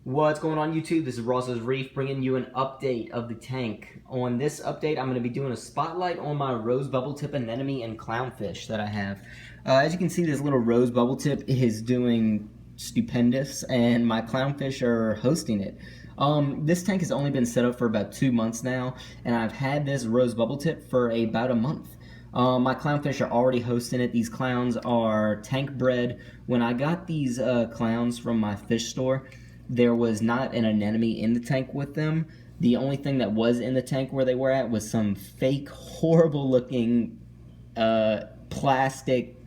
What's going on YouTube? This is Ross's Reef bringing you an update of the tank. On this update, I'm going to be doing a spotlight on my rose bubble tip anemone and clownfish that I have. As you can see, this little rose bubble tip is doing stupendous and my clownfish are hosting it. This tank has only been set up for about 2 months now, and I've had this rose bubble tip for about a month. My clownfish are already hosting it. These clowns are tank bred. When I got these clowns from my fish store, there was not an anemone in the tank with them. The only thing that was in the tank where they were at was some fake, horrible looking plastic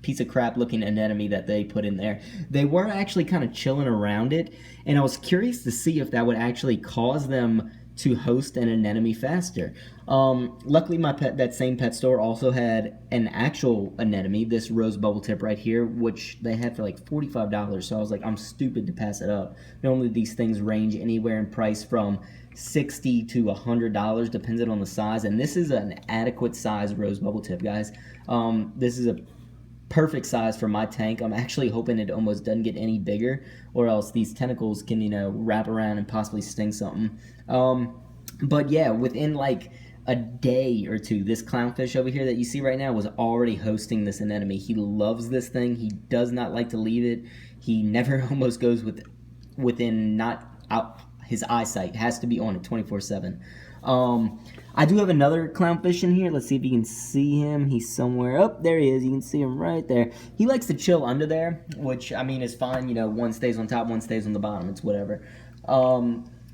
piece of crap looking anemone that they put in there. They were actually kind of chilling around it, and I was curious to see if that would actually cause them to host an anemone faster. Luckily, that same pet store also had an actual anemone, this rose bubble tip right here, which they had for like $45. So I was like, I'm stupid to pass it up. Normally, these things range anywhere in price from $60 to $100, depending on the size. And this is an adequate size rose bubble tip, guys. This is a perfect size for my tank. I'm actually hoping it almost doesn't get any bigger, or else these tentacles can, wrap around and possibly sting something. But yeah, within like a day or two, this clownfish over here that you see right now was already hosting this anemone. He loves this thing. He does not like to leave it. He never almost goes within not out his eyesight. Has to be on it 24/7. I do have another clownfish in here. Let's see if you can see him. He's somewhere up there. He is. You can see him right there. He likes to chill under there, which I mean is fine. One stays on top, one stays on the bottom. It's whatever.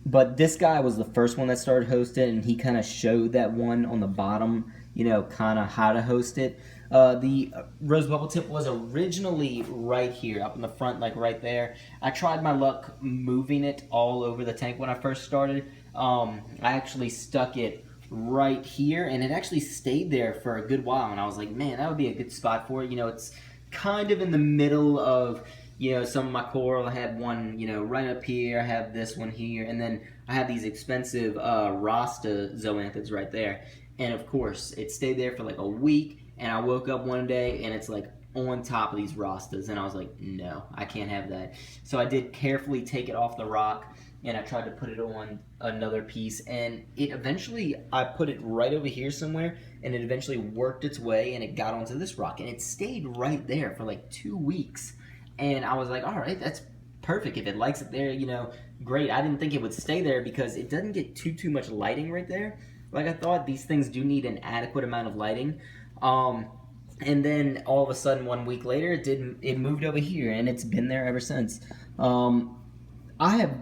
But this guy was the first one that started hosting, and he kind of showed that one on the bottom, kind of how to host it. The rose bubble tip was originally right here, up in the front, like right there. I tried my luck moving it all over the tank when I first started. I actually stuck it right here, and it actually stayed there for a good while, and I was like, man, that would be a good spot for it. It's kind of in the middle of some of my coral. I had one right up here. I have this one here, and then I have these expensive Rasta zoanthids right there. And of course it stayed there for like a week, and I woke up one day and it's like on top of these Rastas, and I was like, no, I can't have that. So I did carefully take it off the rock, and I tried to put it on another piece, and I put it right over here somewhere, and it eventually worked its way, and it got onto this rock, and it stayed right there for like 2 weeks. And I was like, all right, that's perfect. If it likes it there, great. I didn't think it would stay there because it doesn't get too much lighting right there. Like I thought, these things do need an adequate amount of lighting. And then all of a sudden, 1 week later, it moved over here, and it's been there ever since. I have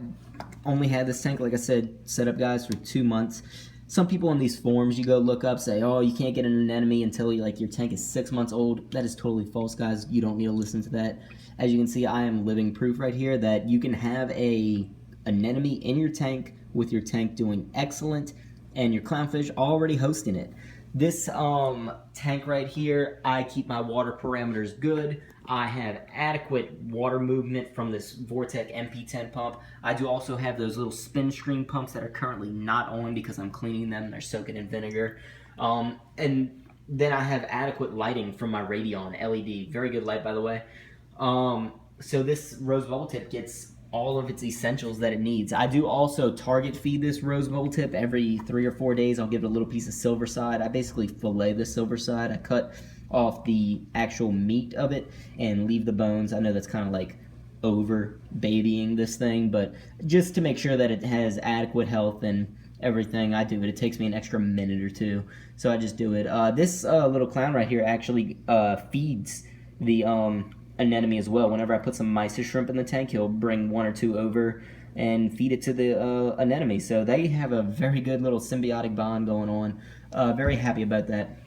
only had this tank, like I said, set up, guys, for 2 months. Some people on these forums you go look up say, oh, you can't get an anemone until your tank is 6 months old. That is totally false, guys. You don't need to listen to that. As you can see, I am living proof right here that you can have a anemone in your tank with your tank doing excellent and your clownfish already hosting it. This tank right here, I keep my water parameters good. I have adequate water movement from this Vortec MP10 pump. I do also have those little spin screen pumps that are currently not on because I'm cleaning them. They're soaking in vinegar. And then I have adequate lighting from my Radeon LED. Very good light, by the way. So this rose bubble tip gets all of its essentials that it needs. I do also target feed this rose bubble tip every 3 or 4 days. I'll give it a little piece of silver side. I basically fillet the silver side. I cut off the actual meat of it and leave the bones. I know that's kind of like over babying this thing, but just to make sure that it has adequate health and everything, I do it. It takes me an extra minute or two, so I just do it. This little clown right here actually feeds the anemone as well. Whenever I put some mysis shrimp in the tank, he'll bring 1 or 2 over and feed it to the anemone. So they have a very good little symbiotic bond going on. Very happy about that.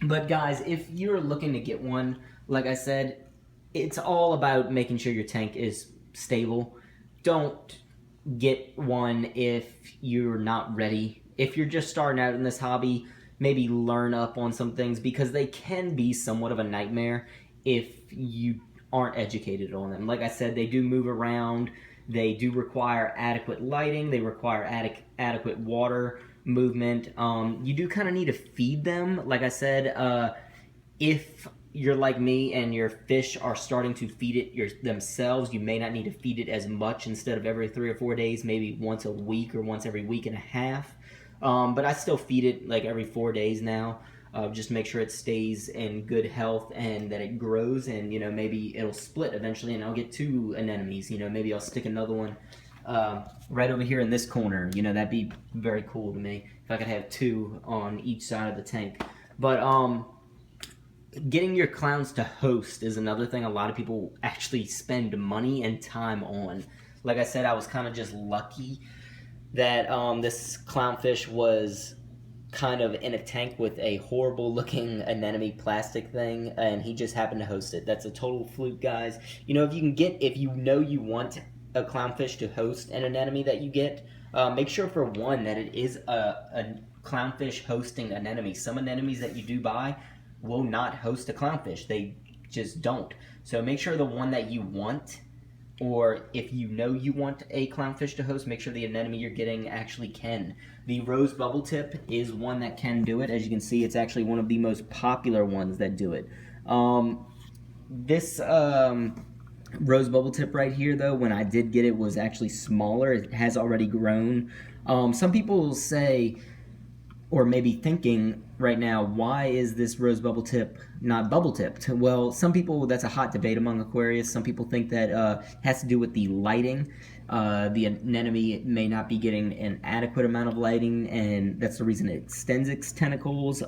But guys, if you're looking to get one, like I said, it's all about making sure your tank is stable. Don't get one if you're not ready. If you're just starting out in this hobby, maybe learn up on some things, because they can be somewhat of a nightmare if you aren't educated on them. Like I said, they do move around. They do require adequate lighting. They require adequate water movement. You do kind of need to feed them. Like I said, if you're like me and your fish are starting to feed it themselves, you may not need to feed it as much. Instead of every 3 or 4 days, maybe once a week or once every week and a half. But I still feed it like every 4 days now. Just make sure it stays in good health and that it grows, and maybe it'll split eventually and I'll get 2 anemones. Maybe I'll stick another one right over here in this corner. That'd be very cool to me if I could have 2 on each side of the tank. But getting your clowns to host is another thing a lot of people actually spend money and time on. Like I said, I was kind of just lucky that this clownfish was kind of in a tank with a horrible looking anemone plastic thing, and he just happened to host it. That's a total fluke, guys. If you want a clownfish to host an anemone that you get, make sure for one that it is a clownfish hosting anemone. Some anemones that you do buy will not host a clownfish. They just don't. So make sure the one that you want, or if you want a clownfish to host, make sure the anemone you're getting actually can. The rose bubble tip is one that can do it. As you can see, it's actually one of the most popular ones that do it. This rose bubble tip right here, though, when I did get it, was actually smaller. It has already grown. Some people will say, or maybe thinking right now, why is this rose bubble tip not bubble tipped? Well, some people, that's a hot debate among aquarists. Some people think that it has to do with the lighting. The anemone may not be getting an adequate amount of lighting, and that's the reason it extends its tentacles.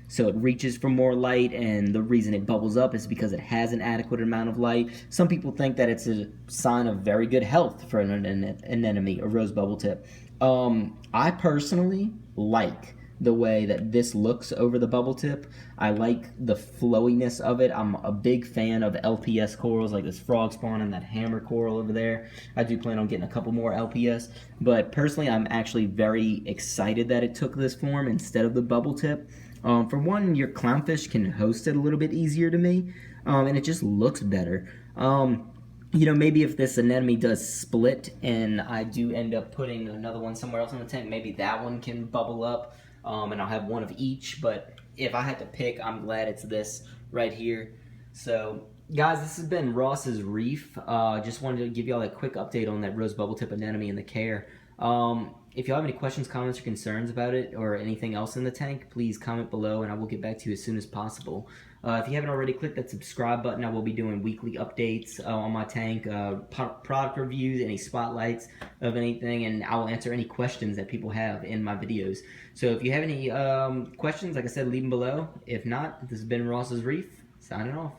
So it reaches for more light, and the reason it bubbles up is because it has an adequate amount of light. Some people think that it's a sign of very good health for an anemone, a rose bubble tip. I personally like the way that this looks over the bubble tip. I like the flowiness of it. I'm a big fan of LPS corals like this frog spawn and that hammer coral over there. I do plan on getting a couple more LPS, but personally I'm actually very excited that it took this form instead of the bubble tip. For one, your clownfish can host it a little bit easier to me, and it just looks better. Maybe if this anemone does split and I do end up putting another one somewhere else in the tank, maybe that one can bubble up, and I'll have one of each. But if I had to pick, I'm glad it's this right here. So, guys, this has been Ross's Reef. Just wanted to give y'all a quick update on that rose bubble tip anemone and the care. If y'all have any questions, comments, or concerns about it, or anything else in the tank, please comment below and I will get back to you as soon as possible. If you haven't already, click that subscribe button. I will be doing weekly updates on my tank, product reviews, any spotlights of anything, and I will answer any questions that people have in my videos. So if you have any questions, like I said, leave them below. If not, this has been Ross's Reef, signing off.